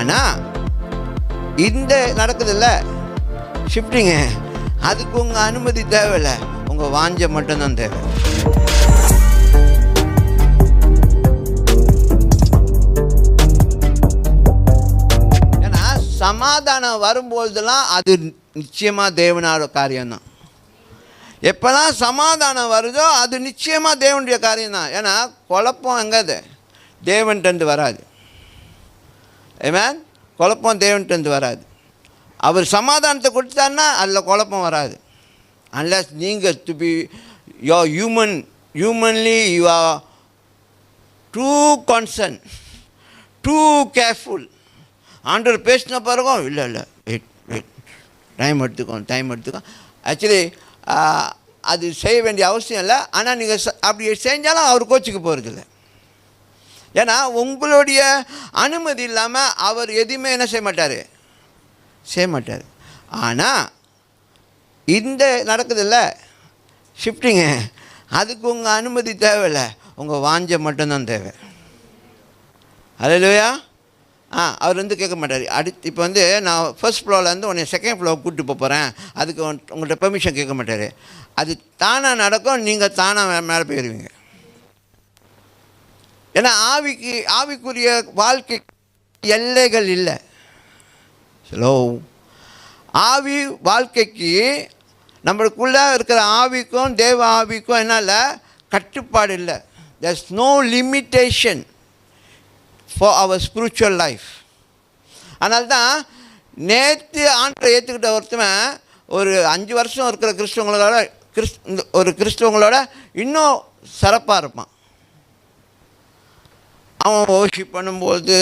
ஆனால் இந்த நடக்குதுல்ல ஷிஃப்டிங்கு, அதுக்கு உங்கள் அனுமதி தேவையில்லை, உங்கள் வாஞ்சை மட்டும்தான் தேவை. ஏன்னா சமாதானம் வரும்பொழுதுலாம் அது நிச்சயமாக தேவனோட காரியம்தான். எப்போல்லாம் சமாதானம் வருதோ அது நிச்சயமாக தேவனுடைய காரியம்தான். ஏன்னா குழப்பம் எங்கேது தேவன்கிட்டருந்து வராது. ஆமென். குழப்பம் தேவன்கிட்டருந்து வராது. அவர் சமாதானத்தை கொடுத்தாருன்னா அதில் குழப்பம் வராது. அன்லஸ் நீங்கள் to be humanly you are too concern, too careful. ஆண்டவர் பேசின பிறகும் இல்லை வெயிட் டைம் எடுத்துக்கோ. ஆக்சுவலி அது செய்ய வேண்டிய அவசியம் இல்லை. ஆனால் நீங்கள் அப்படி செஞ்சாலும் அவர் கோச்சுக்கு போகிறதில்ல. ஏன்னா உங்களுடைய அனுமதி இல்லாமல் அவர் எதுவுமே என்ன செய்ய மாட்டார். ஆனால் இந்த நடக்குதுல்ல ஷிஃப்டிங்கு, அதுக்கு உங்கள் அனுமதி தேவையில்லை, உங்கள் வாஞ்சை மட்டும்தான் தேவை. அல்லேலூயா. அவர் கேட்க மாட்டார். இப்போ நான் ஃபர்ஸ்ட் ஃப்ளோர்லேருந்து உன்னை செகண்ட் ஃப்ளோர் கூப்பிட்டு போகிறேன், அதுக்கு உங்கள்கிட்ட பெர்மிஷன் கேட்க மாட்டார். அது தானாக நடக்கும், நீங்கள் தானாக மேலே போயிடுவீங்க. ஏன்னா ஆவிக்குரிய வாழ்க்கை எல்லைகள் இல்லை. ஹலோ, ஆவி வாழ்க்கைக்கு நம்மளுக்குள்ளே இருக்கிற ஆவிக்கும் தேவ ஆவிக்கும் என்னால் கட்டுப்பாடு இல்லை. there's no limitation for our spiritual life. அதனால தான் நேற்று ஆண்டை ஏற்றுக்கிட்ட ஒருத்தவன் ஒரு 5 வருஷம் இருக்கிற கிறிஸ்தவங்களோட இன்னும் சிறப்பாக இருப்பான். அவன் வர்ஷிப் பண்ணும்போது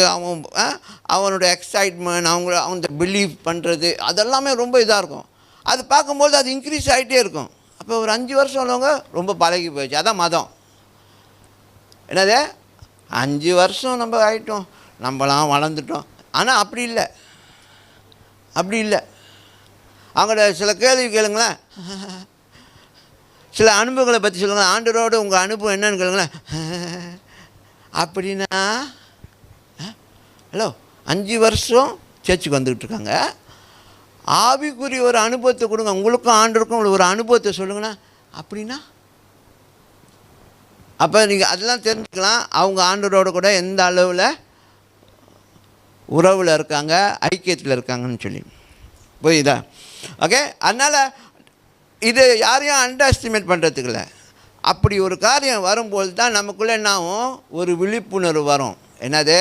அவனோட எக்ஸைட்மெண்ட், அவங்க பிலீவ் பண்ணுறது அதெல்லாமே ரொம்ப இதாக இருக்கும். அது பார்க்கும்போது அது இன்க்ரீஸ் ஆகிட்டே இருக்கும். அப்போ ஒரு 5 வருஷம் உள்ளவங்க ரொம்ப பழகி போயிடுச்சு. அதான் மதம். என்னது 5 வருஷம் நம்ம ஆகிட்டோம், நம்மளாம் வளர்ந்துட்டோம். ஆனால் அப்படி இல்லை. அவங்களோட சில கேள்வி கேளுங்களேன், சில அனுபவங்களை பற்றி சொல்லுங்களேன். ஆண்டவரோட உங்கள் அனுபவம் என்னன்னு கேளுங்களேன். அப்படின்னா ஹலோ 5 வருஷம் சேர்ச்சுக்கு வந்துக்கிட்டு இருக்காங்க. ஆவிக்குரிய ஒரு அனுபவத்தை கொடுங்க, உங்களுக்கும் ஆண்டவருக்கும் ஒரு அனுபவத்தை சொல்லுங்கண்ணா. அப்படின்னா அப்போ நீங்கள் அதெல்லாம் தெரிஞ்சுக்கலாம் அவங்க ஆண்டவரோட கூட எந்த அளவில் உறவில் இருக்காங்க, ஐக்கியத்தில் இருக்காங்கன்னு சொல்லி. புரியுதா? ஓகே. அதனால் இது யாரையும் அண்டர் எஸ்டிமேட் பண்ணுறதுக்கு இல்லை. அப்படி ஒரு காரியம் வரும்போது தான் நமக்குள்ளே என்னாகும், ஒரு விழிப்புணர்வு வரும். என்னது,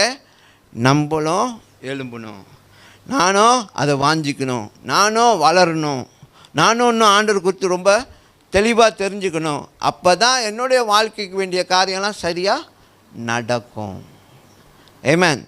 நம்மளும் எழும்பணும், நானும் அதை வாஞ்சிக்கணும், நானும் வளரணும், நானும் இன்னும் ஆண்டவர் குறித்து ரொம்ப தெளிவாக தெரிஞ்சுக்கணும். அப்போ தான் என்னுடைய வாழ்க்கைக்கு வேண்டிய காரியம்லாம் சரியாக நடக்கும். ஆமென்.